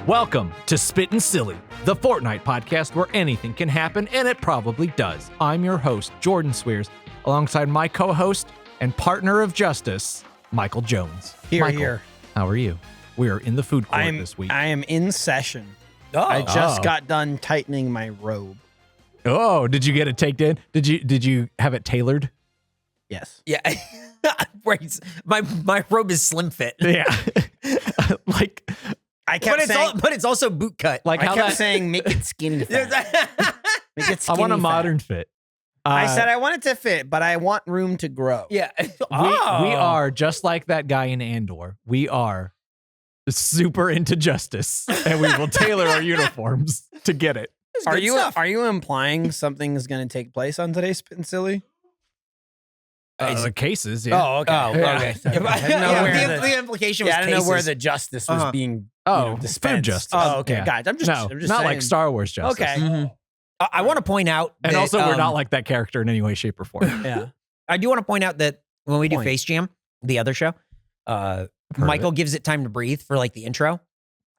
Welcome to Spittin' Silly, the Fortnite podcast where anything can happen, and it probably does. I'm your host, Jordan Swears, alongside my co-host and partner of justice, Michael Jones. Michael, how are you? We are in the food court this week. I am in session. I just got done tightening my robe. Oh, did you get it taped in? Did you have it tailored? Yes. Yeah. Right. My robe is slim fit. Yeah. Like I kept saying, but it's also boot cut. like I how kept that, saying, make it skinny fat. Make it I skinny want a fat. modern fit. I said I want it to fit, but I want room to grow. Yeah. We are just like that guy in Andor. We are super into justice, and we will tailor our uniforms to get it. Are you implying something is going to take place on today's Spittin' Silly? The cases, yeah. Oh, okay. Yeah. Okay. The implication was I don't know where cases. the justice was being food dispensed. justice. Oh, okay. Yeah. Guys, I'm just not saying. like Star Wars justice. Okay. Mhm. I want to point out And that, also, we're not like that character in any way, shape, or form. Yeah. I do want to point out that when we do Point. Face Jam, the other show, Michael gives it time to breathe for like the intro.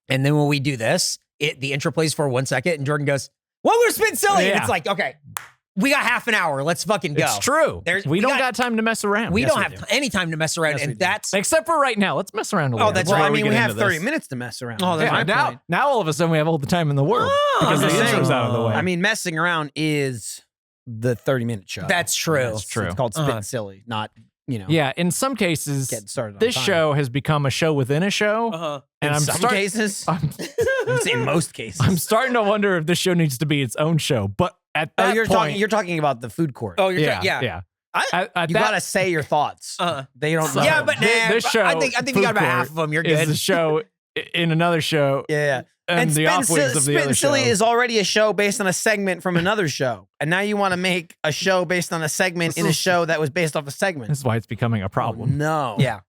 And then when we do this, the intro plays for 1 second and Jordan goes, "Well, we're Spittin' Silly." Yeah. And it's like, okay, we got half an hour. Let's fucking go. It's true. We don't got time to mess around. We Yes, don't we have do. any time to mess around. Yes, we and do. that's Except for right now. Let's mess around a little. that's Well, right. I mean, Before we get have into 30 this. minutes to mess around. Oh, that's Yeah, my now all of a sudden we have all the time in the world because the I'm just intro's saying. out of the way. I mean, messing around is the 30-minute show. That's true. That's true. It's called Spittin' Uh-huh. Silly, not, yeah, in some cases, getting started on this time. show has become a show within a show. And In I'm some cases, I'm, I'd say in most cases. I'm starting to wonder if this show needs to be its own show. But at that you're point, you're talking about the food court. Oh, you're yeah, yeah. yeah. I- At You that- gotta say your thoughts. They don't know. Yeah, but This nah, show, I think you Food got about Court, half of them. You're is good. the show in another show, yeah. and the Spittin' off wings of the Spittin' other Silly show. is already a show based on a segment from another show, and now you want to make a show based on a segment in a show that was based off a segment. This is why it's becoming a problem. No. Yeah.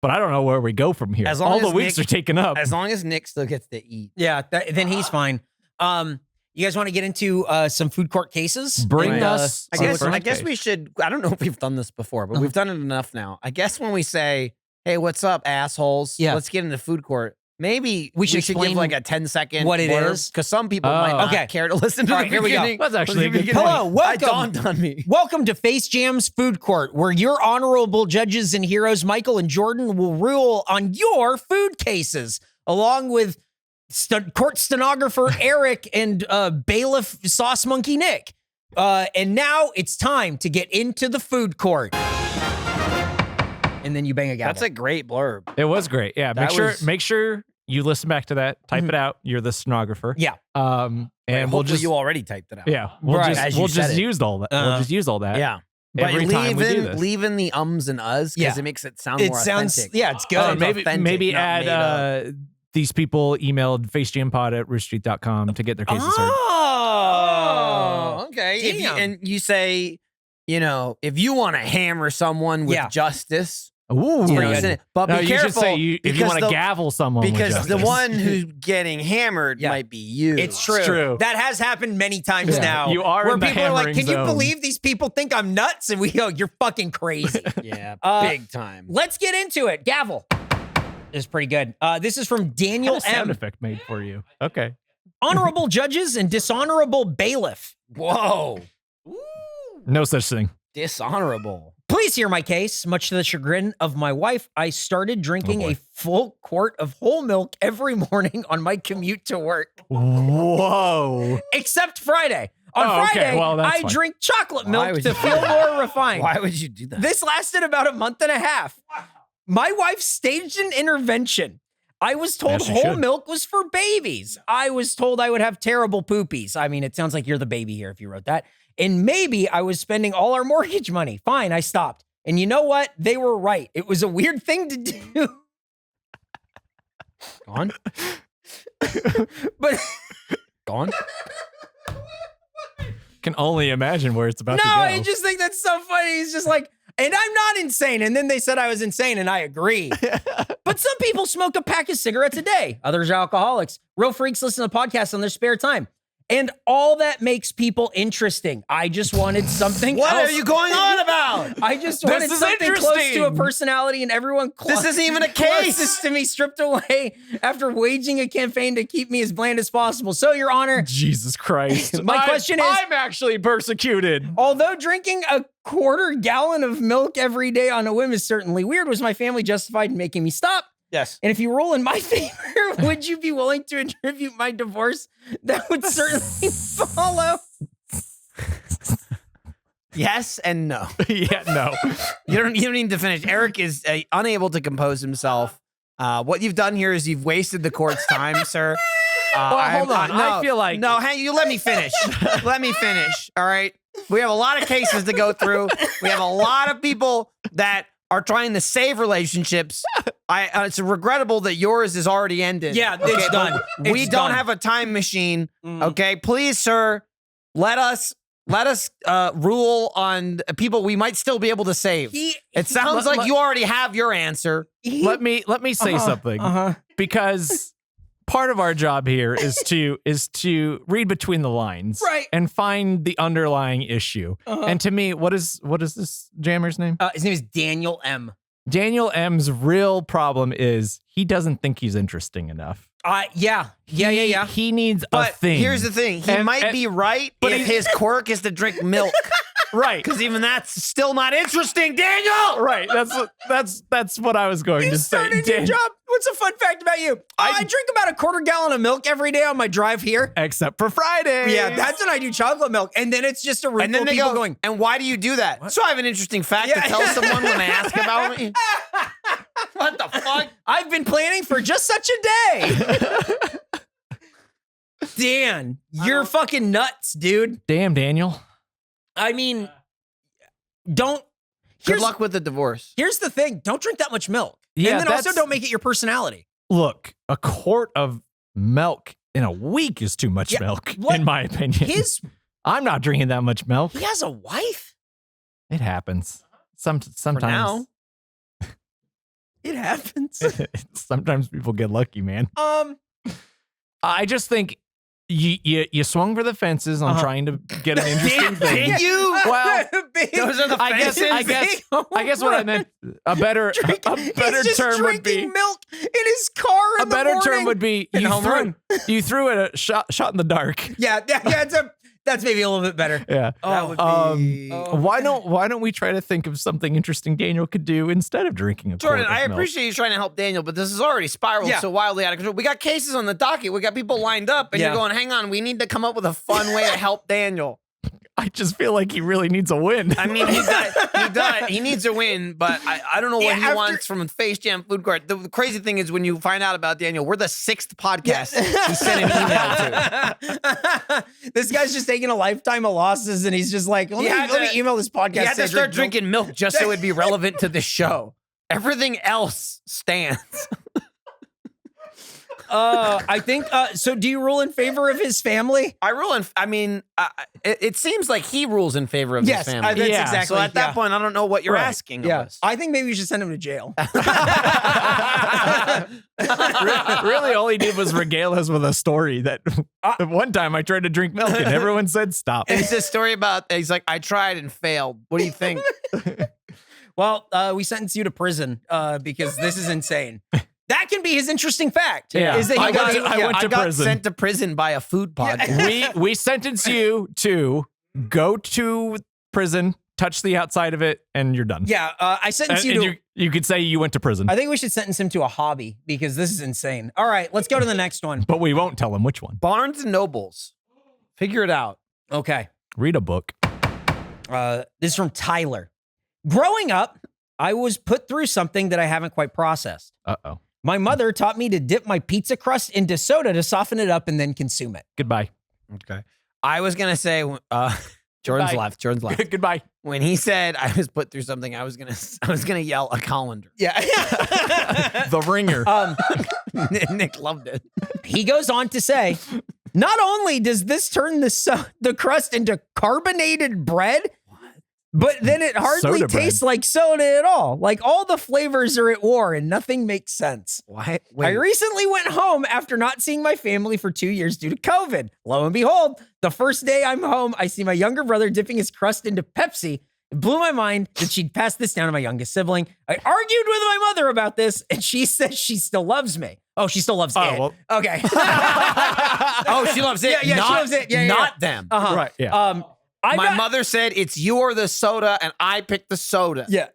But I don't know where we go from here. As long all the as weeks Nick- are taken up. As long as Nick still gets to eat. Yeah, then he's fine. You guys want to get into some food court cases? Bring And, us. I our guess first I guess case. we should. I don't know if we've done this before, but we've done it enough now. I guess when we say, "Hey, what's up, assholes? Yeah. Let's get into food court." Maybe We should give explain like a 10-second what it is. because some people might not Okay. care to listen to All the right, here we go. beginning. That's actually a good Beginning. point. Hello, welcome. It dawned on me. Welcome to Face Jam's Food Court, where your honorable judges and heroes, Michael and Jordan, will rule on your food cases, along with court stenographer Eric and bailiff Sauce Monkey Nick. And now it's time to get into the food court. And then you bang a gavel. That's a great blurb. It was great. Yeah. That was- Make sure you listen back to that. Type it out. You're the stenographer. Yeah. And we'll Hopefully just you already typed it out. yeah. We'll Right, just as you we'll said just it. use all that. We'll just use all that. Yeah. But Every time we do leave this. in the ums and uhs because Yeah. it makes it sound It more sounds, authentic. yeah, it's good. Sounds maybe authentic, not made up. add these people emailed facejampod@roosterteeth.com to get their cases heard. Oh, okay. If you, Damn. and you say, if you want to hammer someone with Yeah. justice, Ooh. brings it in. But No, be you should careful say if you because want to the- gavel someone with because the justice. one who's getting hammered Yeah. might be you. It's true. true. That has happened many times Yeah. now. You are where in the people are like, hammering "Can you zone." believe these people think I'm nuts?" And we go, "You're fucking crazy." Yeah, Uh, big time. Let's get into it. Gavel is pretty good. This is from Daniel Got a sound M. effect made for you. Okay. Honorable judges and dishonorable bailiff. Whoa. No such thing. Dishonorable. Please hear my case. Much to the chagrin of my wife, I started drinking boy. a full quart of whole milk every morning on my commute to work, Whoa. except Friday. On Oh, okay. Friday, Well, that's I fine. drink chocolate Why milk would to you feel do that? more refined. Why would you do that? This lasted about a month and a half. My wife staged an intervention. I was told As she whole should. milk was for babies. I was told I would have terrible poopies. I mean, it sounds like you're the baby here if you wrote that. And maybe I was spending all our mortgage money. Fine, I stopped. And you know what? They were right. It was a weird thing to do. Gone? But Gone? Can only imagine where it's about to no, go. I just think that's so funny. He's just like, and I'm not insane. And then they said I was insane, and I agree. But some people smoke a pack of cigarettes a day. Others are alcoholics. Real freaks listen to podcasts on their spare time. And all that makes people interesting. I just wanted something What else. are you going on about? I just This wanted is something close to a interesting. personality, and everyone This isn't even a case. closest to me stripped away after waging a campaign to keep me as bland as possible. So, Your Honor, Jesus Christ. My question is- I'm actually persecuted. although drinking a quarter gallon of milk every day on a whim is certainly weird, was my family justified in making me stop? Yes. And if you rule in my favor, would you be willing to attribute my divorce? That would certainly follow. Yes and no. Yeah, no. You don't need to finish. Eric is unable to compose himself. What you've done here is you've wasted the court's time, sir. Hold on. I feel like- no. Hey, you let me finish. Let me finish. All right. We have a lot of cases to go through. We have a lot of people that are trying to save relationships. It's regrettable that yours is already ended. Yeah, it's done. We It's don't done. have a time machine. Okay, please, sir, let us rule on people we might still be able to save. It sounds like you already have your answer. Let me say something. Because part of our job here is to read between the lines, Right. and find the underlying issue. And to me, what is this jammer's name? His name is Daniel M. Daniel M's real problem is he doesn't think he's interesting enough. Yeah. He needs a But thing. here's the thing: he might be right, but if his quirk is to drink milk, right. because even that's still not interesting, Daniel. Right. That's what I was going You to say. started your job. What's a fun fact about you? I drink about a quarter gallon of milk every day on my drive here. Except for Friday. Yeah, that's when I do chocolate milk. And then it's just a room And then full of they people go, going, and why do you do that? So I have an interesting fact to Yeah. tell someone when they ask about me. What the fuck? I've been planning for just such a day. Dan, you're fucking nuts, dude. Damn, Daniel. I mean, don't. Good luck with the divorce. Here's the thing. Don't drink that much milk. Yeah, and then also that's- don't make it your personality. Look, a quart of milk in a week is too much Yeah, milk, what- in my opinion. I'm not drinking that much milk. He has a wife? It happens. Sometimes. now. It happens. Sometimes people get lucky, man. I just think you swung for the fences on trying to get an interesting thing. Did you? Well, Those are the I guess what I meant, a better He's just term would be, drinking milk in his car in a the better morning. term would be you threw it a shot in the dark. Yeah, that's maybe a little bit better. Yeah. That would be. Why don't we try to think of something interesting Daniel could do instead of drinking a Jordan, quart of I milk? appreciate you trying to help Daniel, but this is already spiraled Yeah. so wildly out of control. We got cases on the docket. We got people lined up, and Yeah. you're going, hang on, we need to come up with a fun way to help Daniel. I just feel like he really needs a win. I mean, he needs a win, but I don't know what he wants from Face Jam Food Court. The crazy thing is when you find out about Daniel, we're the 6th podcast he sent an email to. This guy's just taking a lifetime of losses, and he's just like, let me email this podcast. He had to say start drink drinking milk just so it'd be relevant to the show. Everything else stands. I think so. Do you rule in favor of his family? It seems like he rules in favor of his family. That's Yeah. exactly. So at that point, I don't know what you're Right. asking of yeah, us. I think maybe we should send him to jail. Really, all he did was regale us with a story that one time I tried to drink milk and everyone said stop. It's a story about, he's like, I tried and failed. What do you think? Well, we sentence you to prison because this is insane. That can be his interesting fact. Yeah. Is that he I went to got prison. sent to prison by a food podcast. we sentence you to go to prison, touch the outside of it, and you're done. Yeah, I sentence And you to. you could say you went to prison, I think we should sentence him to a hobby because this is insane. All right, let's go to the next one. but we won't tell him which one. Barnes and Nobles. Figure it out. Okay. Read a book. This is from Tyler. Growing up, I was put through something that I haven't quite processed. Uh-oh. My mother taught me to dip my pizza crust into soda to soften it up and then consume it. Goodbye. Okay. I was going to say, Jordan's left. Jordan's left. Goodbye. When he said I was put through something, I was gonna yell a colander. Yeah. The ringer. Nick loved it. He goes on to say, not only does this turn the crust into carbonated bread, But then it hardly Soda tastes like soda at all. Like all the flavors are at war and nothing makes sense. Why? I recently went home after not seeing my family for 2 years due to COVID. Lo and behold, the first day I'm home, I see my younger brother dipping his crust into Pepsi. It blew my mind that she'd pass this down to my youngest sibling. I argued with my mother about this, and she says she still loves me. Oh, she still loves it. well. Okay. Oh, she loves it. Yeah, not, she loves it. Yeah, not them. Uh-huh. Right, yeah. My mother said it's you're the soda, and I picked the soda. Yeah.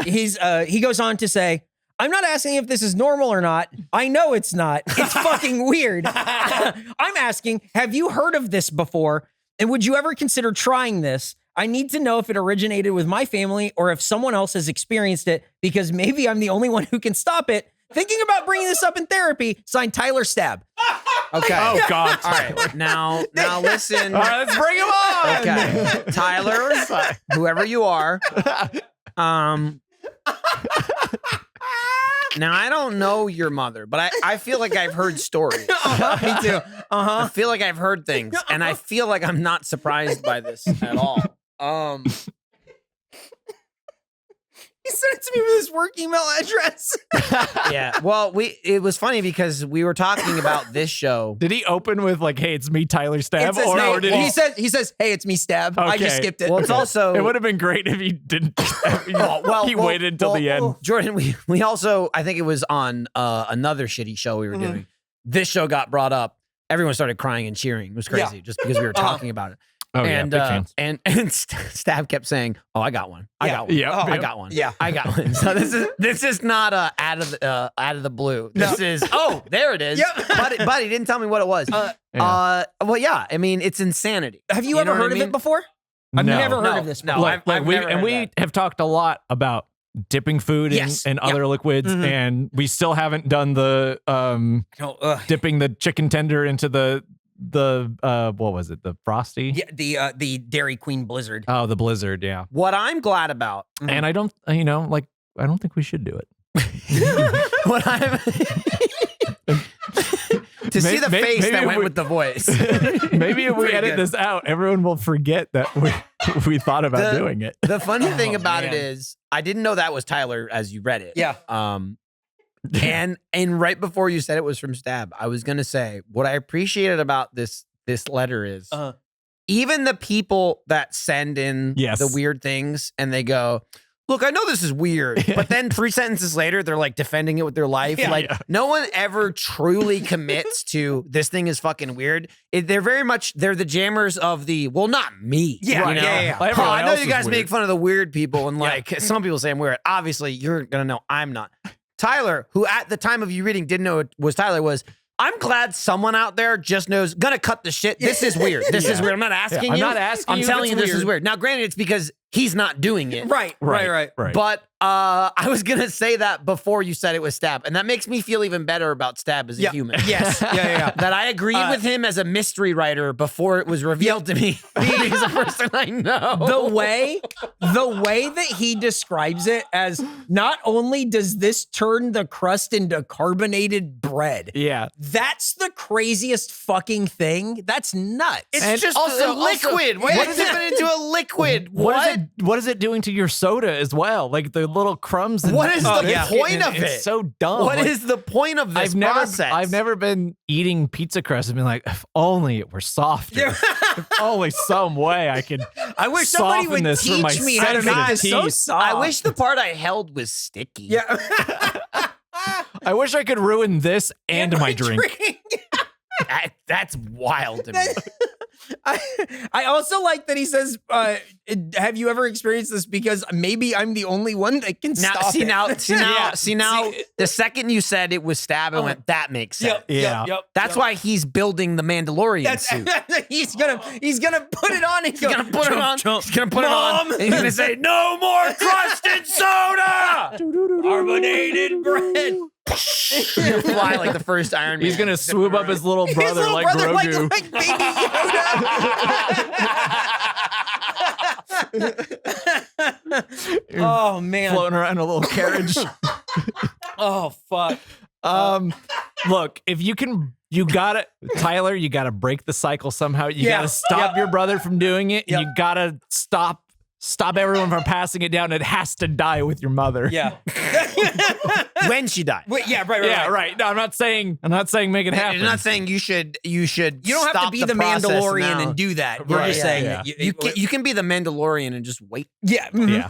He goes on to say, I'm not asking if this is normal or not. I know it's not. It's fucking weird. I'm asking, have you heard of this before? And would you ever consider trying this? I need to know if it originated with my family or if someone else has experienced it, because maybe I'm the only one who can stop it. Thinking about bringing this up in therapy. Signed, Tyler Stab. Okay. Oh, God. All right. Now listen. All right, let's bring him on. Okay. Tyler, whoever you are. Now, I don't know your mother, but I feel like I've heard stories. Me too. I feel like I've heard things, and I feel like I'm not surprised by this at all. He sent it to me with his work email address. Yeah. Well, it was funny because we were talking about this show. Did he open with like, "Hey, it's me, Tyler Stab," It says, or, hey, or did he says, "Hey, it's me, Stab." I just Okay. skipped it. Well, it's also It would have been great if he didn't. He waited until the end. Jordan, we also, I think it was on another shitty show we were doing. This show got brought up. Everyone started crying and cheering. It was crazy just because we were talking about it. Oh, and yeah, big fans. and Stab kept saying, "Oh, I got one. I got one. Yeah. I Yeah. got one. Yeah. I got one." So this is not out of the blue. This is there it is. Yep. But he didn't tell me what it was. Well, yeah. I mean, it's insanity. Have you You ever know what heard I of mean? it before? I've No. never heard No, of this no. before. I've we never heard we that. have talked a lot about dipping food Yes. in other liquids, and we still haven't done the dipping the chicken tender into the what was it, the Frosty? Yeah, the Dairy Queen Blizzard. Oh, the Blizzard, yeah. What I'm glad about, And I don't, I don't think we should do it. what I'm to see the face maybe that if went we- with the voice. Maybe if we Pretty edit good. this out, everyone will forget that we thought about doing it. The funny thing about it man. is, I didn't know that was Tyler as you read it. Yeah. And right before you said it was from Stab, I was gonna say what I appreciated about this letter is even the people that send in Yes. the weird things and they go, "Look, I know this is weird," but then 3 sentences later they're like defending it with their life. Yeah. Like no one ever truly commits to this thing is fucking weird. They're the jammers of the not me. Yeah, you know? yeah. Well, Oh, everyone I know else you is guys weird. make fun of the weird people, and like some people say I'm weird. Obviously, you're gonna know I'm not. Tyler, who at the time of you reading didn't know it was Tyler, was I'm glad someone out there just knows, gonna cut the shit. This is weird. This is weird. I'm not asking I'm you. not asking I'm you if telling it's you this is weird. weird. Now, granted, it's because he's not doing it. Right. Right. But I was gonna say that before you said it was Stab, and that makes me feel even better about Stab as a human. Yes. Yeah. That I agreed with him as a mystery writer before it was revealed to me. He's a person I know. The way that he describes it as, not only does this turn the crust into carbonated bread, Yeah. that's the craziest fucking thing. That's nuts. It's just also- a liquid. Why what is is it into a liquid? What is it doing to your soda as well? Like the little crumbs. And What is the biscuit, point and of it? It's so dumb. What Like, is the point of this process? I've never been eating pizza crust and been like, if only it were softer. If only some way I could. I wish somebody soften would this for my teach me how to make sensitive this so teeth. soft. I wish the part I held was sticky. Yeah. I wish I could ruin this and my drink. That's wild to me. I also like that he says, have you ever experienced this? Because maybe I'm the only one that can Now, stop it. see now. The second you said it was Stab, I went, that makes sense. Yeah. That's why he's building the Mandalorian suit. He's gonna put it on. He's gonna put it on. He's gonna put it on. And he's gonna say, "No more crusted soda, Carbonated bread. He's gonna fly like the first Iron Man. He's gonna swoop up his little brother His little like brother, Grogu. like baby Yoda. Oh man. Floating around in a little carriage. Oh fuck. Look, if you can, Tyler, you gotta break the cycle somehow. You Yeah. gotta stop your brother from doing it. Yep. You gotta stop stop everyone from passing it down. It has to die with your mother. Yeah. When she died. Wait, yeah, right. Yeah, right. No, I'm not saying make it happen. You're not saying you should. You don't have to be the Mandalorian and do that. We're just saying that you can be the Mandalorian and just wait. Yeah. Yeah.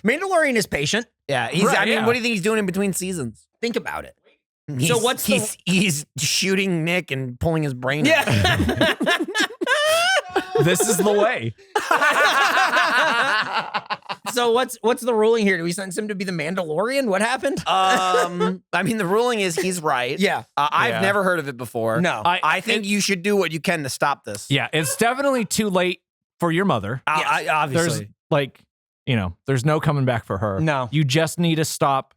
Mandalorian is patient. Yeah. Right, I mean, what do you think he's doing in between seasons? Think about it. He's shooting Nick and pulling his brain out. Yeah. This is the way. So what's the ruling here? Do we sentence him to be the Mandalorian? What happened? I mean, the ruling is he's right. Yeah. I've never heard of it before. No. I think you should do what you can to stop this. Yeah, it's definitely too late for your mother. Obviously. There's no coming back for her. No. You just need to stop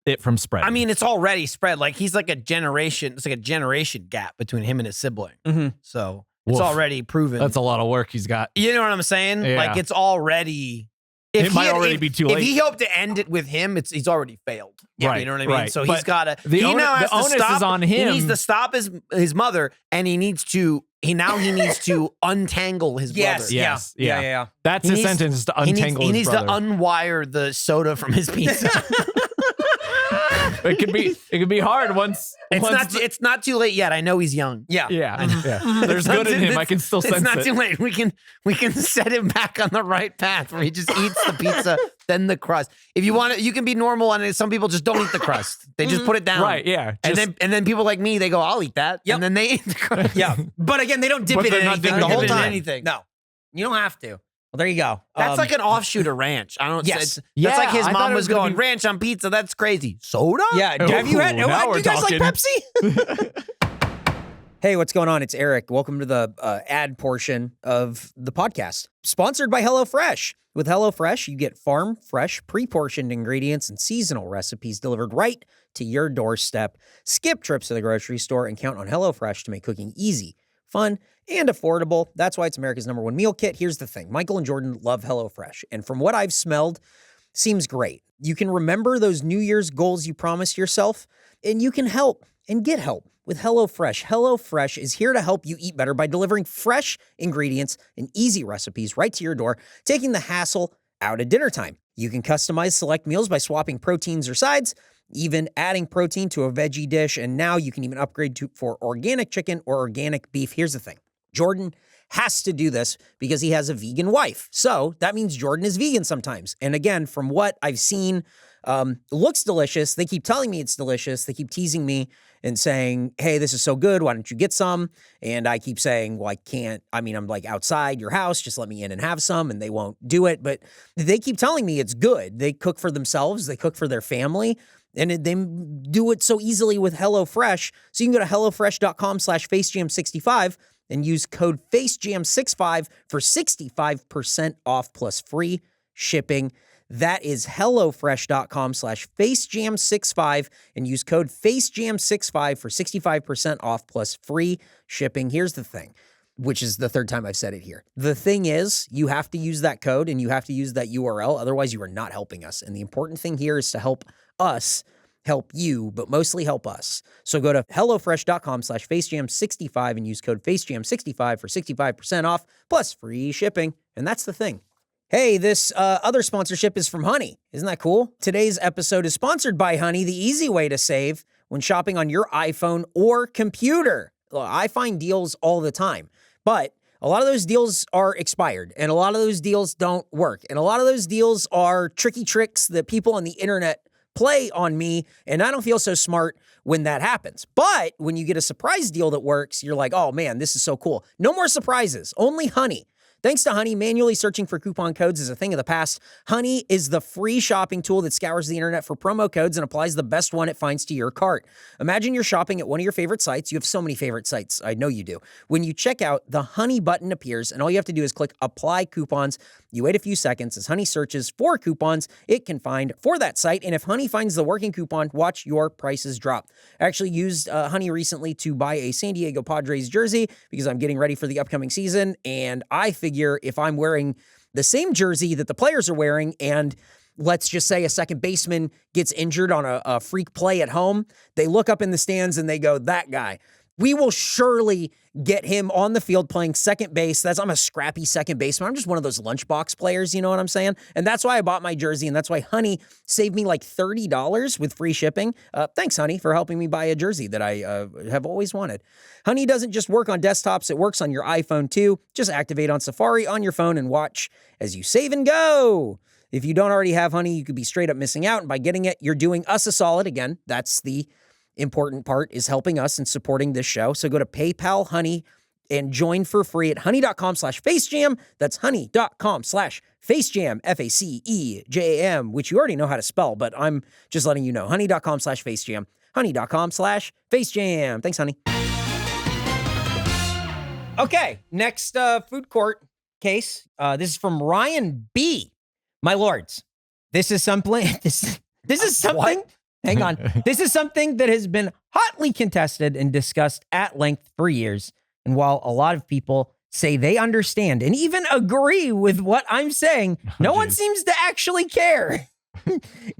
it from spreading. I mean, it's already spread. Like, he's like a generation. It's like a generation gap between him and his sibling. Mm-hmm. So it's Woof. already proven. That's a lot of work he's got. You know what I'm saying? Yeah. Like, it's already. It might already be too late. If he hoped to end it with him, he's already failed. Right, You know what I mean? right. So But he's got to. the onus is on him. He needs to stop his mother, and he needs to. He needs to untangle his brother. Yes. Yeah. Yeah. That's He his needs- sentence, is to untangle He his needs brother. to unwire the soda from his pizza. It could be hard once. It's not too late yet. I know he's young. Yeah. Yeah. There's good in him. I can still sense It's not it. too late. We can set him back on the right path where he just eats the pizza, then the crust. If you want it, you can be normal on it. Some people just don't eat the crust. They just put it down. Right, yeah. And then people like me, they go, I'll eat that. Yep. And then they eat the crust. Yeah. But again, they don't dip But it they're in not anything dipping the it whole in time. anything. No. You don't have to. Well, there you go. That's like an offshoot of ranch. I don't. Yes. That's Yeah, like his I thought mom it was was gonna going be- ranch on pizza. That's crazy. Soda? Yeah. Have you had? now Do we're you guys talking. like Pepsi? Hey, what's going on? It's Eric. Welcome to the ad portion of the podcast. Sponsored by HelloFresh. With HelloFresh, you get farm fresh, pre-portioned ingredients and seasonal recipes delivered right to your doorstep. Skip trips to the grocery store and count on HelloFresh to make cooking easy, fun, and affordable. That's why it's America's #1 meal kit. Here's the thing. Michael and Jordan love HelloFresh, and from what I've smelled, seems great. You can remember those New Year's goals you promised yourself, and you can help and get help with HelloFresh. HelloFresh is here to help you eat better by delivering fresh ingredients and easy recipes right to your door, taking the hassle out of dinner time. You can customize select meals by swapping proteins or sides, even adding protein to a veggie dish, and now you can even upgrade for organic chicken or organic beef. Here's the thing. Jordan has to do this because he has a vegan wife. So that means Jordan is vegan sometimes. And again, from what I've seen, looks delicious. They keep telling me it's delicious. They keep teasing me and saying, hey, this is so good. Why don't you get some? And I keep saying, well, I can't. I mean, I'm like outside your house. Just let me in and have some. And they won't do it. But they keep telling me it's good. They cook for themselves. They cook for their family. And they do it so easily with HelloFresh. So you can go to HelloFresh.com/FaceJam65 and use code FaceJam65 for 65% off plus free shipping. That is HelloFresh.com/FaceJam65 and use code FaceJam65 for 65% off plus free shipping. Here's the thing, which is the third time I've said it here. The thing is, you have to use that code and you have to use that URL. Otherwise, you are not helping us. And the important thing here is to help us help you, but mostly help us. So go to HelloFresh.com/FaceJam65 and use code FaceJam65 for 65% off plus free shipping. And that's the thing. Hey, this other sponsorship is from Honey. Isn't that cool? Today's episode is sponsored by Honey, the easy way to save when shopping on your iPhone or computer. I find deals all the time, but a lot of those deals are expired and a lot of those deals don't work. And a lot of those deals are tricky tricks that people on the internet play on me, and I don't feel so smart when that happens. But when you get a surprise deal that works, you're like, oh man, this is so cool. No more surprises, only Honey. Thanks to Honey, manually searching for coupon codes is a thing of the past. Honey is the free shopping tool that scours the internet for promo codes and applies the best one it finds to your cart. Imagine you're shopping at one of your favorite sites. You have so many favorite sites. I know you do. When you check out, the Honey button appears, and all you have to do is click Apply Coupons. You wait a few seconds as Honey searches for coupons it can find for that site, and if Honey finds the working coupon, watch your prices drop. I actually used Honey recently to buy a San Diego Padres jersey because I'm getting ready for the upcoming season, and I figure if I'm wearing the same jersey that the players are wearing and let's just say a second baseman gets injured on a freak play at home, they look up in the stands and they go, that guy. we will surely get him on the field playing second base. I'm a scrappy second baseman. I'm just one of those lunchbox players, you know what I'm saying? And that's why I bought my jersey, and that's why Honey saved me like $30 with free shipping. Thanks, Honey, for helping me buy a jersey that I have always wanted. Honey doesn't just work on desktops, it works on your iPhone too. Just activate on Safari on your phone and watch as you save and go. If you don't already have Honey, you could be straight up missing out, and by getting it, you're doing us a solid. Again, that's the important part, is helping us and supporting this show. So go to PayPal Honey and join for free at honey.com/facejam. That's honey.com/facejam, FACEJAM, which you already know how to spell, but I'm just letting you know. Honey.com/facejam. Honey.com/facejam. Thanks, Honey. Okay, next food court case. This is from Ryan B. My lords, this is something. This is something. Hang on. This is something that has been hotly contested and discussed at length for years. And while a lot of people say they understand and even agree with what I'm saying, no one seems to actually care.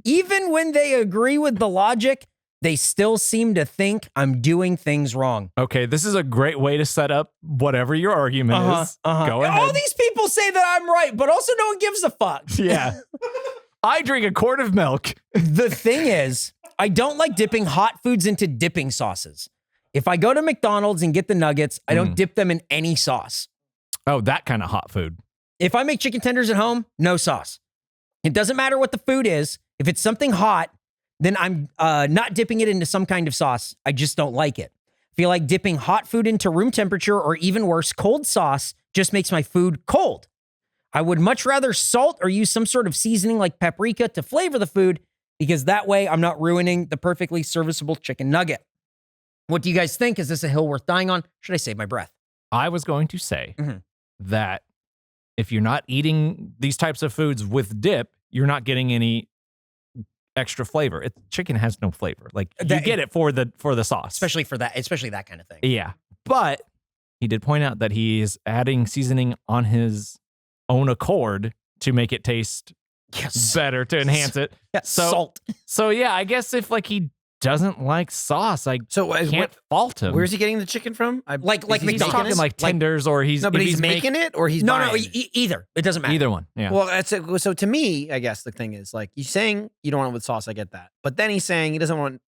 Even when they agree with the logic, they still seem to think I'm doing things wrong. Okay, this is a great way to set up whatever your argument is. Go ahead. All these people say that I'm right, but also no one gives a fuck. Yeah. I drink a quart of milk. The thing is, I don't like dipping hot foods into dipping sauces. If I go to McDonald's and get the nuggets, I don't dip them in any sauce. Oh, that kind of hot food. If I make chicken tenders at home, no sauce. It doesn't matter what the food is. If it's something hot, then I'm not dipping it into some kind of sauce. I just don't like it. I feel like dipping hot food into room temperature, or even worse, cold sauce, just makes my food cold. I would much rather salt or use some sort of seasoning like paprika to flavor the food, because that way I'm not ruining the perfectly serviceable chicken nugget. What do you guys think? Is this a hill worth dying on? Should I save my breath? I was going to say that if you're not eating these types of foods with dip, you're not getting any extra flavor. Chicken has no flavor. Like, you get it for the sauce. Especially that kind of thing. Yeah. But he did point out that he is adding seasoning on his own accord to make it taste better, to enhance it. Yeah, salt. So yeah, I guess if like he doesn't like sauce, I can't fault him. Where's he getting the chicken from? Like he's talking like tenders, or he's but he's making it, or he's no, either. It doesn't matter. Either one. Yeah. Well, so to me, I guess the thing is, like, you're saying you don't want it with sauce. I get that, but then he's saying he doesn't want.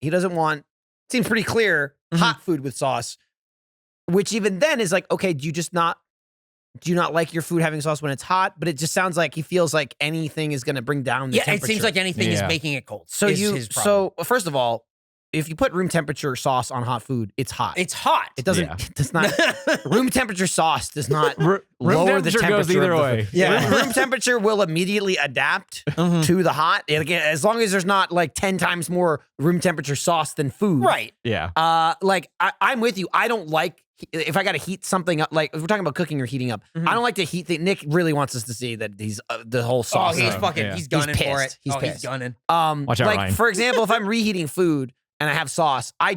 Seems pretty clear. Hot food with sauce, which even then is like, okay, do you not like your food having sauce when it's hot? But it just sounds like he feels like anything is going to bring down the temperature. It seems like anything is making it cold. So first of all, if you put room temperature sauce on hot food, it's hot. It's hot. It doesn't. It does not. Room temperature sauce does not lower the temperature. Goes either way. Yeah. Room temperature will immediately adapt to the hot. Again, as long as there's not like 10 times more room temperature sauce than food. Right. Yeah. Like I'm with you. I don't like, if I got to heat something up, like if we're talking about cooking or heating up, I don't like to heat things. Nick really wants us to see that he's the whole sauce. Oh, he's gunning for it. He's pissed. He's gunning. Watch out, like Ryan. for example, if I'm reheating food and I have sauce, I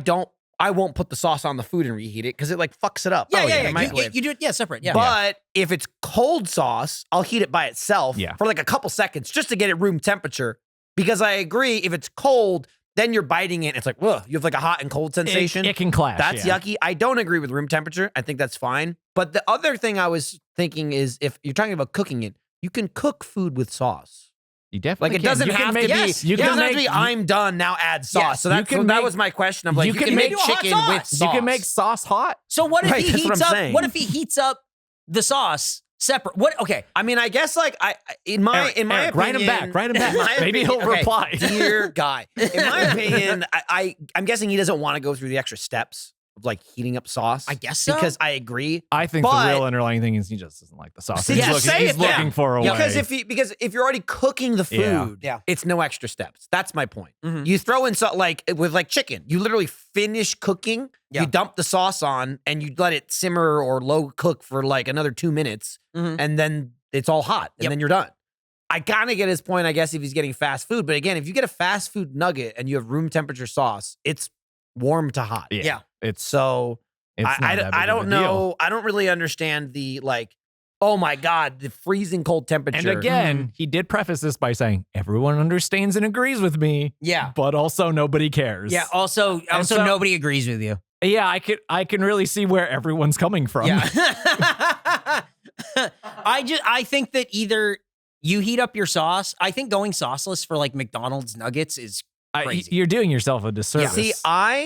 won't put the sauce on the food and reheat it because it like fucks it up. You do it, separate. Yeah. But if it's cold sauce, I'll heat it by itself for like a couple seconds just to get it room temperature. Because I agree, if it's cold, then you're biting it. And it's like, whoa, you have like a hot and cold sensation. It can clash. That's yucky. I don't agree with room temperature. I think that's fine. But the other thing I was thinking is, if you're talking about cooking it, you can cook food with sauce. You definitely it doesn't have to be. It doesn't have to be. I'm done now. Add sauce. Yes, so that was my question. Of like, you can make chicken with sauce. You can make sauce hot. So what if he heats up? What if he heats up the sauce separate? What? Okay. I mean, I guess like in my opinion, write him back. Maybe he'll reply. Dear guy. In my opinion, I'm guessing he doesn't want to go through the extra steps of like heating up sauce. I guess so. Because I agree. I think the real underlying thing is he just doesn't like the sauce. He's looking for a way. Because if you're already cooking the food, it's no extra steps. That's my point. You throw in with like chicken, you literally finish cooking, you dump the sauce on, and you let it simmer or low cook for like another 2 minutes, and then it's all hot, and then you're done. I kind of get his point, I guess, if he's getting fast food. But again, if you get a fast food nugget and you have room temperature sauce, it's warm to hot. Yeah. It's I don't know. I don't really understand the like, oh my God, the freezing cold temperature. And again, he did preface this by saying, everyone understands and agrees with me. Yeah. But also nobody cares. Yeah. Also nobody agrees with you. Yeah, I can really see where everyone's coming from. Yeah. I think that either you heat up your sauce. I think going sauceless for like McDonald's nuggets is crazy. You're doing yourself a disservice. See,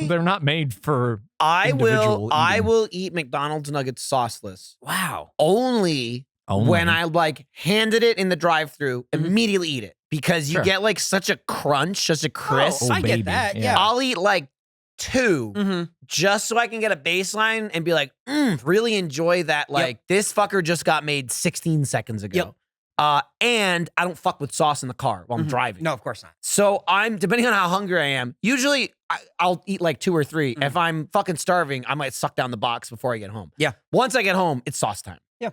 they're not made for I individual eating. will eat McDonald's nuggets sauceless Wow. only when I like handed it in the drive-thru, immediately eat it because you get like such a crunch, such a crisp. I baby. get that. Yeah. Yeah. I'll eat like 2 just so I can get a baseline and be like, really enjoy that. Like this fucker just got made 16 seconds ago. And I don't fuck with sauce in the car while I'm driving. No, of course not. So I'm, depending on how hungry I am, usually I'll eat like 2 or 3. If I'm fucking starving, I might suck down the box before I get home. Yeah. Once I get home, it's sauce time. Yeah.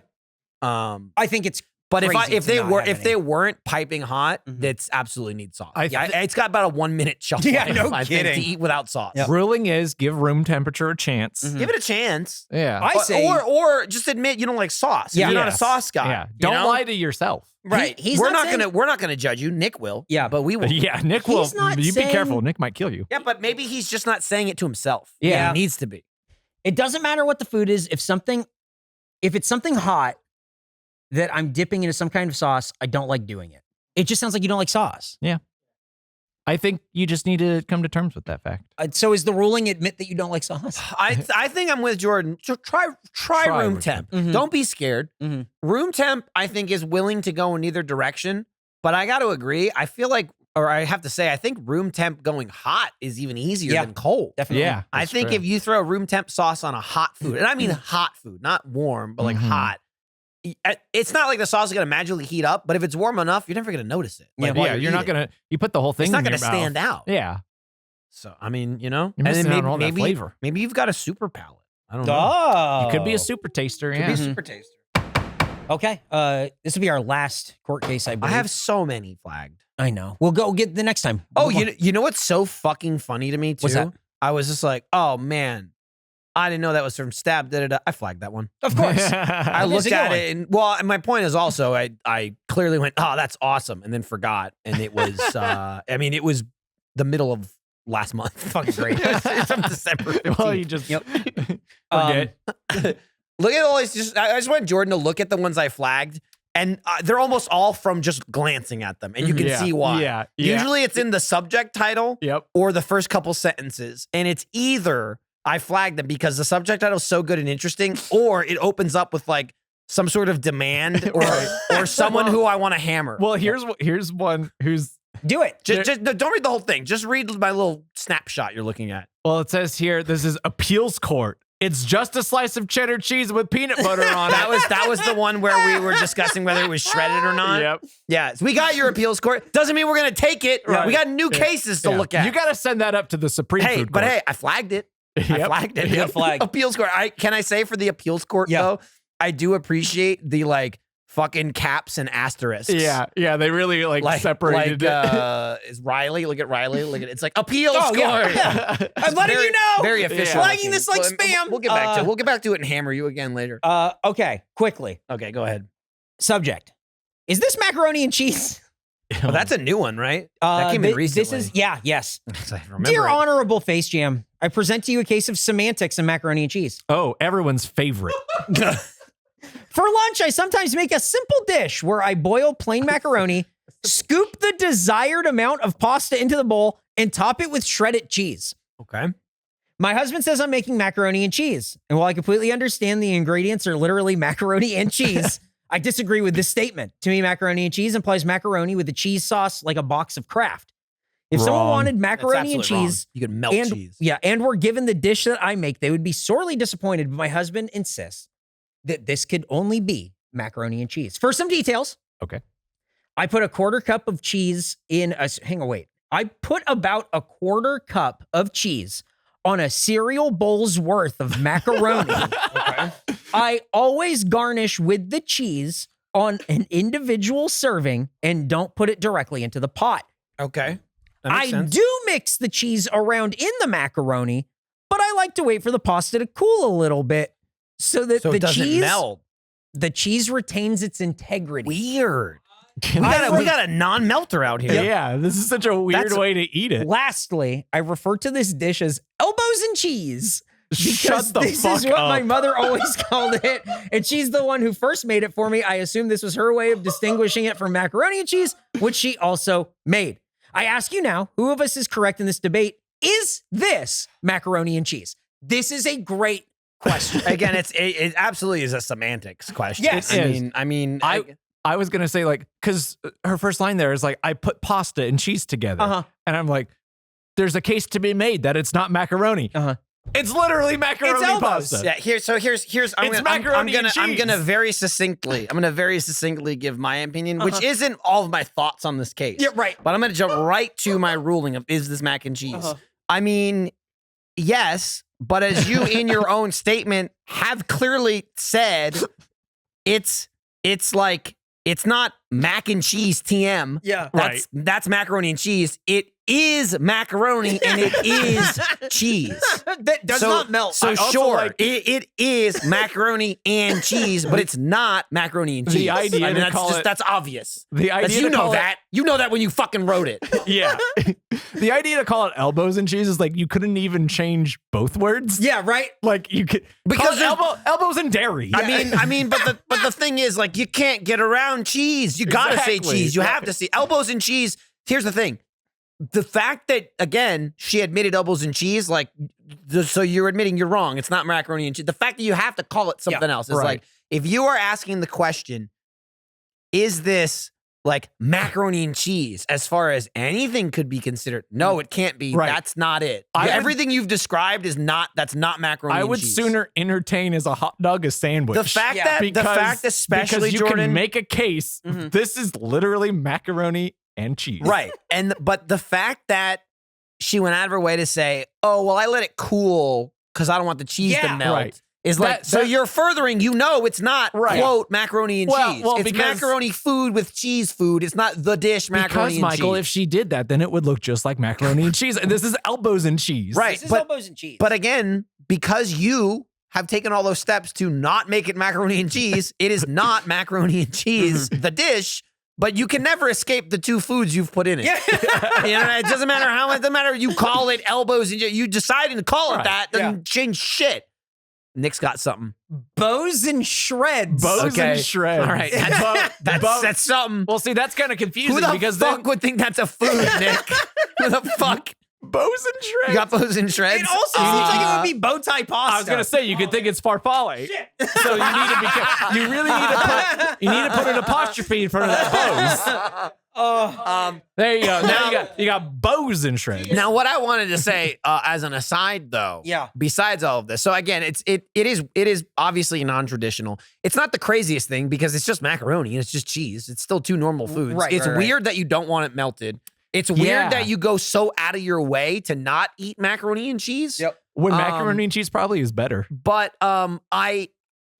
I think it's But crazy if to not have they any. weren't piping hot, that's absolutely need sauce. I Yeah, thi- it's got about a 1 minute shelf Yeah, life, no I think, kidding. to eat without sauce. Yep. Ruling is give room temperature a chance. Give it a chance. Yeah. I say or just admit you don't like sauce. Yeah. You're not a Yes. sauce guy. Yeah. you Don't know? lie to yourself. Right. He's we're not not saying- gonna judge you. Nick will. Yeah. But we will. Yeah, Nick will. He's not You be saying- careful. Nick might kill you. Yeah, but maybe he's just not saying it to himself. Yeah. He needs to be. It doesn't matter what the food is. If it's something hot that I'm dipping into some kind of sauce, I don't like doing it. It just sounds like you don't like sauce. I think you just need to come to terms with that fact. So is the ruling admit that you don't like sauce? I think I'm with Jordan. So try room room temp. Mhm. Don't be scared. Mhm. Room temp, I think, is willing to go in either direction. But I got to agree. I feel like, or I have to say, I think room temp going hot is even easier Yeah. than cold. Definitely. Yeah. I think if you throw room temp sauce on a hot food, and I mean hot food, not warm, but like Mhm. hot, it's not like the sauce is going to magically heat up, but if it's warm enough, you're never going to notice it. Like, while you're not eating. gonna. You put the whole thing. It's not in going your to stand mouth. out. Yeah. So, I mean, you know, You're and missing then out on all that flavor. maybe you've got a super palate. I don't know. Oh. You could be a super taster. Could Yeah. be a super taster. Okay. This will be our last court case, I I believe. have so many flagged. I know. We'll go get the next time. Oh, Move on. you know what's so fucking funny to me too? What's that? I was just like, oh man, I didn't know that was from Stab. I flagged that one. Of course. I It is looked a good at one. it, and well, and my point is also, I clearly went, oh, that's awesome, and then forgot, and it was, I mean, it was the middle of last month. Fucking great. It's from December 15th. Well, you just Yep. forget. Look at all these. I just want Jordan to look at the ones I flagged, and they're almost all from just glancing at them, and you can Yeah. see why. Yeah. Usually, it's in the subject title Yep. or the first couple sentences, and it's either I flagged them because the subject title is so good and interesting, or it opens up with like some sort of demand or someone who I want to hammer. Well, here's one who's Do it. just no, don't read the whole thing. Just read my little snapshot you're looking at. well. It says here this is appeals court. It's just a slice of cheddar cheese with peanut butter on That it. was the one where we were discussing whether it was shredded or not. Yep. Yeah, so we got your appeals court. Doesn't mean we're gonna take it. Right. We got new cases to Yeah. look at. You got to send that up to the Supreme hey, Food but Court. hey, I flagged it. I Yep. flagged it. Good flag. Appeals court. Can I say for the appeals court Yeah. though, I do appreciate the like fucking caps and asterisks. Yeah, they really like separated it. Is Riley? Look at Riley. Look at it. It's like appeals Oh, court. yeah. I'm letting you know. Very official. Flagging looking. this like Well, spam. We'll get back to it. We'll get back to it and hammer you again later. Okay, quickly. Okay, go ahead. Subject. Is this macaroni and cheese? Oh, that's a new one, right? That came in recently. This is, yes. I remember Dear it. Honorable Face Jam, I present to you a case of semantics and macaroni and cheese. Oh, everyone's favorite. For lunch, I sometimes make a simple dish where I boil plain macaroni, scoop the desired amount of pasta into the bowl, and top it with shredded cheese. Okay. My husband says I'm making macaroni and cheese. And while I completely understand the ingredients are literally macaroni and cheese, I disagree with this statement. To me, macaroni and cheese implies macaroni with a cheese sauce like a box of Kraft. If someone Wrong. wanted That's macaroni and absolutely wrong. cheese You could melt and cheese. and were given the dish that I make, they would be sorely disappointed. But my husband insists that this could only be macaroni and cheese. For some details, Okay. I put a quarter cup of cheese in a. Hang on, wait. I put about a quarter cup of cheese on a cereal bowl's worth of macaroni. Okay. I always garnish with the cheese on an individual serving and don't put it directly into the pot. Okay. That makes I sense. do mix the cheese around in the macaroni, but I like to wait for the pasta to cool a little bit so that So the it doesn't cheese melt. the cheese retains its integrity. Weird. We I got a non-melter out here. Yeah, this is such a weird That's- way to eat it. Lastly, I refer to this dish as elbows and cheese Shut the this fuck is what up. my mother always called it, and she's the one who first made it for me. I assume this was her way of distinguishing it from macaroni and cheese, which she also made. I ask you now, who of us is correct in this debate? Is this macaroni and cheese? This is a great question. Again, it absolutely is a semantics question. Yes. I mean, I was gonna say like, because her first line there is like, I put pasta and cheese together, and I'm like, there's a case to be made that it's not macaroni. It's literally macaroni pasta. Yeah, here's I'm gonna very succinctly give my opinion, which isn't all of my thoughts on this case. Yeah, right. But I'm gonna jump right to my ruling of, is this mac and cheese? I mean, yes, but as you in your own statement have clearly said, it's like, it's not mac and cheese TM. Yeah. That's macaroni and cheese. It is macaroni and it is cheese. That does not melt. So sure, it is macaroni and cheese, but it's not macaroni and cheese. The idea to call it, that's obvious. The idea you to know call that. You know that when you fucking wrote it. Yeah. The idea to call it elbows and cheese is like, you couldn't even change both words. Yeah, right. Like you could, because elbows and dairy. I mean, but the thing is, like, you can't get around cheese. You gotta say cheese. You have to see elbows and cheese. Here's the thing. The fact that, again, she admitted elbows and cheese, like, so you're admitting you're wrong. It's not macaroni and cheese. The fact that you have to call it something else is like, if you are asking the question, is this like macaroni and cheese as far as anything could be considered? No, it can't be. Right. That's not it. Everything you've described is not, that's not macaroni and cheese. I would sooner entertain as a hot dog a sandwich. The fact especially, because you Jordan, can make a case, this is literally macaroni and cheese. Right. But the fact that she went out of her way to say, oh, well, I let it cool because I don't want the cheese to melt. Right. Is like, so you're furthering, it's not, quote, macaroni and cheese. Well, it's macaroni food with cheese food. It's not the dish macaroni and Michael, cheese. if she did that, then it would look just like macaroni and cheese. And this is elbows and cheese. Right. This is elbows and cheese. But again, because you have taken all those steps to not make it macaroni and cheese, it is not macaroni and cheese, the dish. But you can never escape the two foods you've put in it. Yeah. It doesn't matter how much. It doesn't matter. You call it elbows and you decided to call it that. Doesn't change shit. Nick's got something. Bows and shreds. Bows and shreds. All right. That's something. Well, see, that's kind of confusing. Who the because fuck would think that's a food, Nick? Who the fuck? Bows and shreds. You got bows and shreds? It also seems like it would be bow tie pasta. I was gonna say you could think it's farfalle. So you need to be. You really need to put an apostrophe in front of that bows. There you go. Now you got bows and shreds. Now, what I wanted to say as an aside, though, besides all of this, so again, it is obviously non-traditional. It's not the craziest thing because it's just macaroni and it's just cheese. It's still two normal foods. It's weird that you don't want it melted. It's weird that you go so out of your way to not eat macaroni and cheese. Yep. When macaroni and cheese probably is better. But I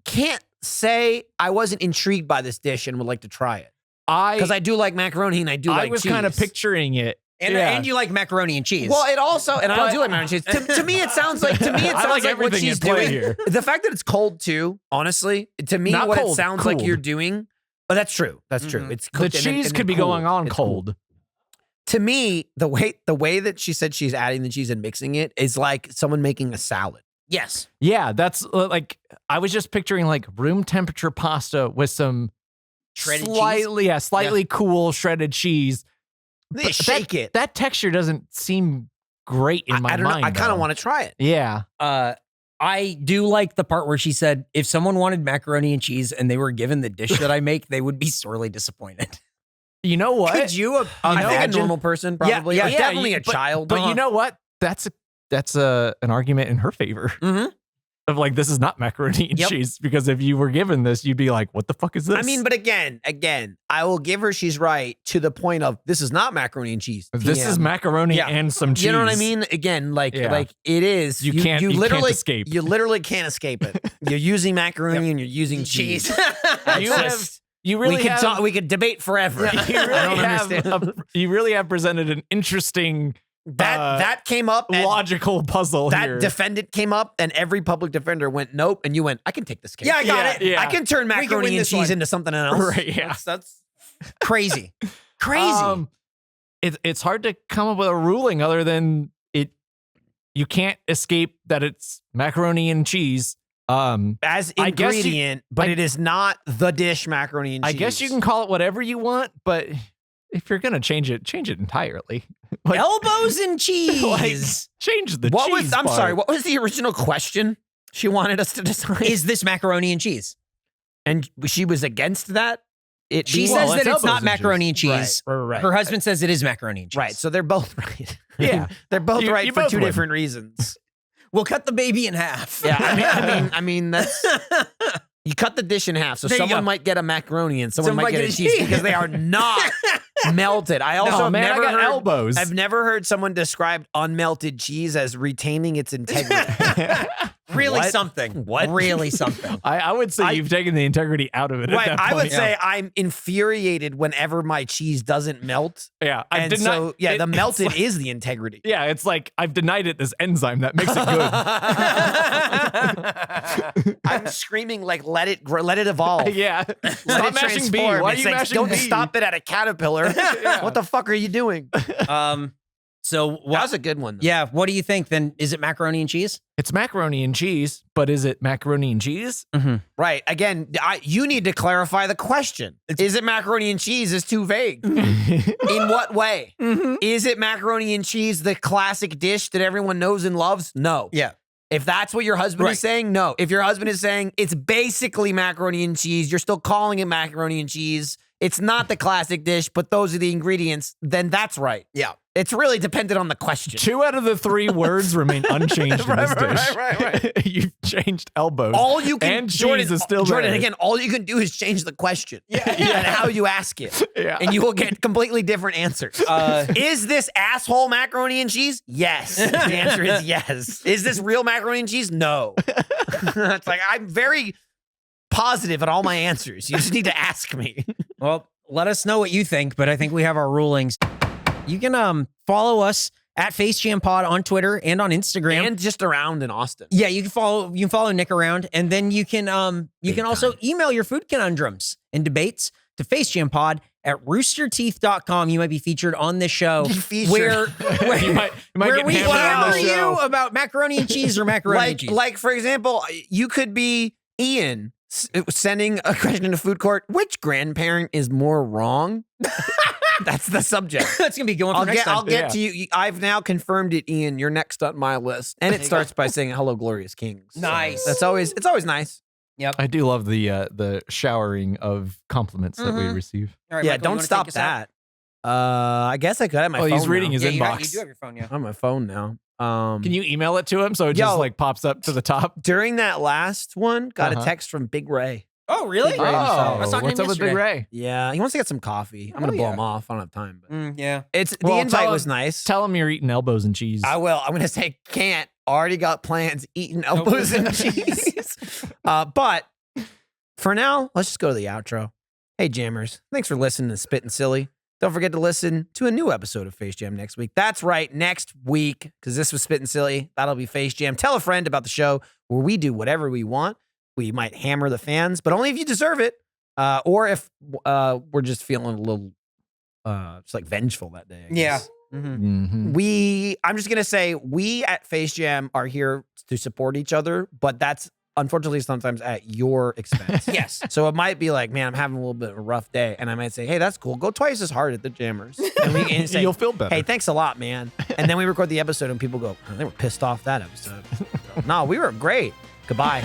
can't say I wasn't intrigued by this dish and would like to try it. Because I do like macaroni and I do like cheese. I was kind of picturing it. And you like macaroni and cheese. Well, it also, and I do like macaroni and cheese. To me, it sounds like what she's doing here. The fact that it's cold too, honestly, to me, Not what cold, it sounds cooled. like you're doing. But that's true. That's true. It's cooked the cheese and could be cooled. going on It's cold. Cool. To me, the way that she said she's adding the cheese and mixing it is like someone making a salad. Yes. Yeah, that's like, I was just picturing like room temperature pasta with some shredded slightly cool shredded cheese. They shake it. That texture doesn't seem great in my I don't mind. know. I kind of want to try it. Yeah. I do like the part where she said, if someone wanted macaroni and cheese and they were given the dish that I make, they would be sorely disappointed. You know what? Could you I think a normal person probably. Yeah, definitely a child. But you know what? That's an argument in her favor. Mm-hmm. Of like, this is not macaroni and cheese, because if you were given this, you'd be like, what the fuck is this? I mean, but again, I will give her she's right to the point of this is not macaroni and cheese. This is macaroni and some cheese. You know what I mean? Again, like it is. You can't escape. You literally can't escape it. You're using macaroni and you're using cheese. We could debate forever. You really have presented an interesting that came up logical puzzle here. That defendant came up and every public defender went nope, and you went, I can take this case. Yeah, I got it. Yeah. I can turn macaroni and cheese into something else. Right, yeah. That's crazy. Crazy. It's hard to come up with a ruling other than you can't escape that it's macaroni and cheese. As I guess ingredient, but it is not the dish macaroni and cheese. I guess you can call it whatever you want, but if you're gonna change it entirely. Like, Elbows and cheese. like, change the What cheese was? I'm part. sorry. What was the original question she wanted us to decide? Is this macaroni and cheese? And she was against that. She Well, says that it's elbows not and macaroni and cheese. Right. Her husband says it is macaroni and cheese. Right. So they're both right. Yeah. They're both right You for both two win. different reasons. We'll cut the baby in half. Yeah. I mean that's. You cut the dish in half, so There you someone go. might get a macaroni and someone Someone might get a cheese because they are not melted. I also No, have man, I never got heard, elbows. I've never heard someone describe unmelted cheese as retaining its integrity. Really What? something. What? Really something. I would say you've taken the integrity out of it. Right. At that I would point. say I'm infuriated whenever my cheese doesn't melt. yeah. I And did so, not. yeah, it- the it's melted like- is the integrity. Yeah, it's like I've denied it this enzyme that makes it good. I'm screaming like, let it evolve. Yeah. Let Stop it mashing B. transform. Why are It's you like, mashing don't B? stop it at a caterpillar. What the fuck are you doing? So That what? was a good one. Though. Yeah. What do you think then? Is it macaroni and cheese? It's macaroni and cheese, but is it macaroni and cheese? Right. Again, you need to clarify the question. Is it macaroni and cheese is too vague. In what way? Is it macaroni and cheese, the classic dish that everyone knows and loves? No. Yeah. If that's what your husband is saying, no. If your husband is saying it's basically macaroni and cheese, you're still calling it macaroni and cheese. It's not the classic dish, but those are the ingredients, then that's right. Yeah. It's really dependent on the question. 2 out of the 3 words remain unchanged in this dish. right. You've changed elbows. All you can, and cheese Jordan, is still Jordan, there. again, all you can do is change the question. Yeah. And how you ask it. Yeah. And you will get completely different answers. Is this asshole macaroni and cheese? Yes. The answer is yes. Is this real macaroni and cheese? No. It's like, I'm very positive at all my answers. You just need to ask me. Well, let us know what you think, but I think we have our rulings. You can follow us at FaceJamPod on Twitter and on Instagram. And just around in Austin. Yeah, you can follow Nick around, and then you can also email your food conundrums and debates to FaceJamPod@roosterteeth.com. You might be featured on this show. Featured. Where you might where get we hammered on hammer the you show. about macaroni and cheese or macaroni and cheese. Like, for example, you could be Ian sending a question to Food Court. Which grandparent is more wrong? That's the subject. That's gonna be going for next time. I'll get Yeah. to you. I've now confirmed it, Ian. You're next on my list, and it starts by saying "Hello, glorious kings." So Nice. it's always nice. I do love the showering of compliments that we receive. All right, Yeah, Michael, you don't wanna stop take us out? that. I guess I could have my phone. He's reading now. his Yeah, inbox. you do have your phone, yeah. on my phone now. Can you email it to him so it just Yo. like pops up to the top? During that last one, got a Uh-huh. text from Big Ray. Oh, really? Big Ray himself. I saw him what's up with Big yesterday. Ray? Yeah, he wants to get some coffee. I'm gonna blow him off. I don't have time, but Yeah. it's the Well, invite tell was him- nice. Tell him you're eating elbows and cheese. I will. I'm gonna say can't. Already got plans. Eating elbows and cheese. But for now, let's just go to the outro. Hey, Jammers, thanks for listening to Spittin' Silly. Don't forget to listen to a new episode of Face Jam next week. That's right, next week, because this was Spittin' Silly. That'll be Face Jam. Tell a friend about the show where we do whatever we want. We might hammer the fans, but only if you deserve it. Or if we're just feeling a little just like vengeful that day. I guess. Mhm. I'm just gonna say we at Face Jam are here to support each other, but that's unfortunately sometimes at your expense. Yes. So it might be like, man, I'm having a little bit of a rough day, and I might say, hey, that's cool. Go twice as hard at the Jammers, and we can say, You'll feel better. hey, thanks a lot, man. And then we record the episode, and people go, oh, they were pissed off that episode. No, we were great. Goodbye.